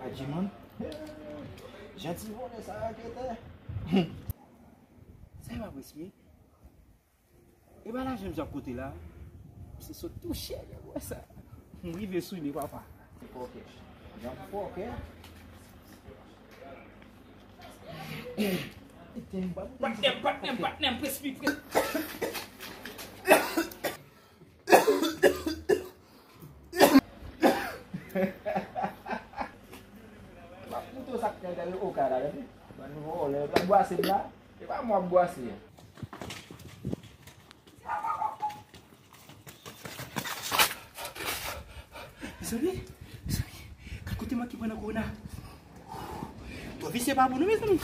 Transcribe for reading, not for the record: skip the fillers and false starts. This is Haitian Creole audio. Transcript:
Ajiman. Gentil voler ça qui ça va resmi. Et ben là j'aime ça côté là. C'est ça tout cher ouais ça. On rive sous les papa. OK. J'en OK. Patnem, prespi. Puto saknya dari Okara tadi. Ban oleh buasin lah. Kita mau buasin. Sabi, kakuti makibana ko na. Tu visse babu no mesmo?